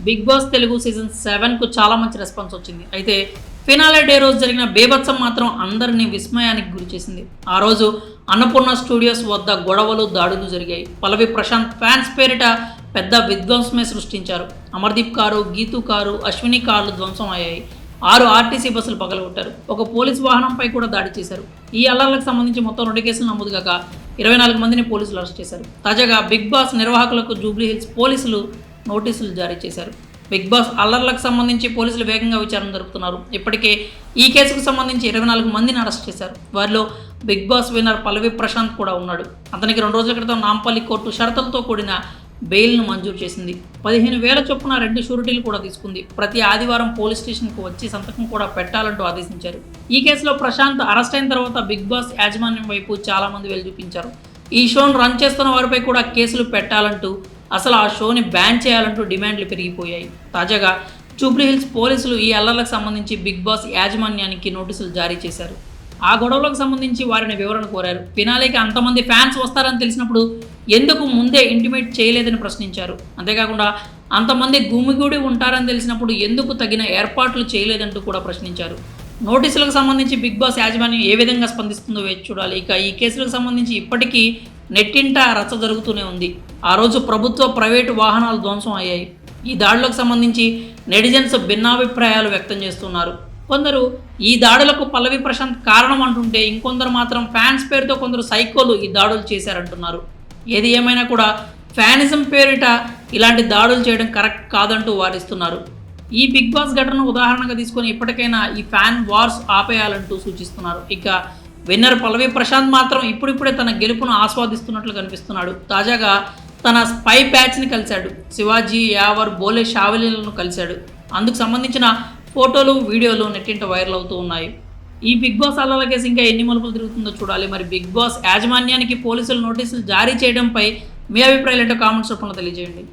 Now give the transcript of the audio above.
Big boss Telugu season 7కు చాలా మంచి response వచ్చింది. అయితే ఫినాలే డే రోజు జరిగిన బీభత్సం మాత్రం అందరినీ విస్మయానికి గురిచేసింది. ఆ రోజు అన్నపూర్ణ స్టూడియోస్ వద్ద గొడవలు, దాడులు జరిగాయి. పల్లవి ప్రశాంత్ ఫ్యాన్స్ పేరిట పెద్ద విధ్వంసమే సృష్టించారు. అమర్దీప్ కారు, గీతు కారు, అశ్విని కార్లు ధ్వంసం అయ్యాయి. 6 ఆర్టీసీ బస్సులు పగలగొట్టారు. ఒక పోలీస్ వాహనంపై కూడా దాడి చేశారు. ఈ అల్లర్లకు సంబంధించి మొత్తం 2 కేసులు నమోదు కాగా 24 మందిని పోలీసులు అరెస్ట్ చేశారు. తాజాగా బిగ్ బాస్ నిర్వాహకులకు జూబ్లీ హిల్స్ పోలీసులు నోటీసులు జారీ చేశారు. బిగ్ బాస్ అల్లర్లకు సంబంధించి పోలీసులు వేగంగా విచారణ జరుపుతున్నారు. ఇప్పటికే ఈ కేసుకు సంబంధించి 24 మందిని అరెస్ట్ చేశారు. వారిలో బిగ్ బాస్ విన్నర్ పల్లవి ప్రశాంత్ కూడా ఉన్నాడు. అతనికి 2 రోజుల క్రితం నాంపల్లి కోర్టు షరతులతో కూడిన బెయిల్ను మంజూరు చేసింది. 15,000 చొప్పున 2 షూరిటీలు కూడా తీసుకుంది. ప్రతి ఆదివారం పోలీస్ స్టేషన్కు వచ్చి సంతకం కూడా పెట్టాలంటూ ఆదేశించారు. ఈ కేసులో ప్రశాంత్ అరెస్ట్ అయిన తర్వాత బిగ్ బాస్ యాజమాన్యం వైపు చాలా మంది వెళ్లి చూపించారు. ఈ షోను రన్ చేస్తున్న వారిపై కూడా కేసులు పెట్టాలంటూ, అసలు ఆ షోని బ్యాన్ చేయాలంటూ డిమాండ్లు పెరిగిపోయాయి. తాజాగా జూబ్లీ హిల్స్ పోలీసులు ఈ అల్లర్లకు సంబంధించి బిగ్ బాస్ యాజమాన్యానికి నోటీసులు జారీ చేశారు. ఆ గొడవలకు సంబంధించి వారిని వివరణ కోరారు. ఫినాలేకి అంతమంది ఫ్యాన్స్ వస్తారని తెలిసినప్పుడు ఎందుకు ముందే ఇంటిమేట్ చేయలేదని ప్రశ్నించారు. అంతేకాకుండా అంతమంది గుమిగూడి ఉంటారని తెలిసినప్పుడు ఎందుకు తగిన ఏర్పాట్లు చేయలేదంటూ కూడా ప్రశ్నించారు. నోటీసులకు సంబంధించి బిగ్ బాస్ యాజమాన్యం ఏ విధంగా స్పందిస్తుందో వేచి చూడాలి. ఇక ఈ కేసులకు సంబంధించి ఇప్పటికీ నెట్టింట రచ్చ జరుగుతూనే ఉంది. ఆ రోజు ప్రభుత్వ, ప్రైవేటు వాహనాలు ధ్వంసం అయ్యాయి. ఈ దాడులకు సంబంధించి నెటిజన్స్ భిన్నాభిప్రాయాలు వ్యక్తం చేస్తున్నారు. కొందరు ఈ దాడులకు పల్లవి ప్రశాంత్ కారణం అంటుంటే, ఇంకొందరు మాత్రం ఫ్యాన్స్ పేరుతో కొందరు సైకోలు ఈ దాడులు చేశారంటున్నారు. ఏది ఏమైనా కూడా ఫ్యానిజం పేరిట ఇలాంటి దాడులు చేయడం కరెక్ట్ కాదంటూ వారిస్తున్నారు. ఈ బిగ్ బాస్ ఘటనను ఉదాహరణగా తీసుకొని ఇప్పటికైనా ఈ ఫ్యాన్ వార్స్ ఆపేయాలంటూ సూచిస్తున్నారు. ఇక విన్నర్ పల్లవి ప్రశాంత్ మాత్రం ఇప్పుడిప్పుడే తన గెలుపును ఆస్వాదిస్తున్నట్లు కనిపిస్తున్నాడు. తాజాగా తన స్పై బ్యాచ్ని కలిశాడు. శివాజీ, యావర్, బోలే షావలీలను కలిశాడు. అందుకు సంబంధించిన ఫోటోలు, వీడియోలు నెట్టింట వైరల్ అవుతూ ఉన్నాయి. ఈ బిగ్ బాస్ అల్లర్ల కేసు ఇంకా ఎన్ని మలుపులు తిరుగుతుందో చూడాలి. మరి బిగ్ బాస్ యాజమాన్యానికి పోలీసులు నోటీసులు జారీ చేయడంపై మీ అభిప్రాయాలు ఏంటో కామెంట్స్ రూపంలో తెలియజేయండి.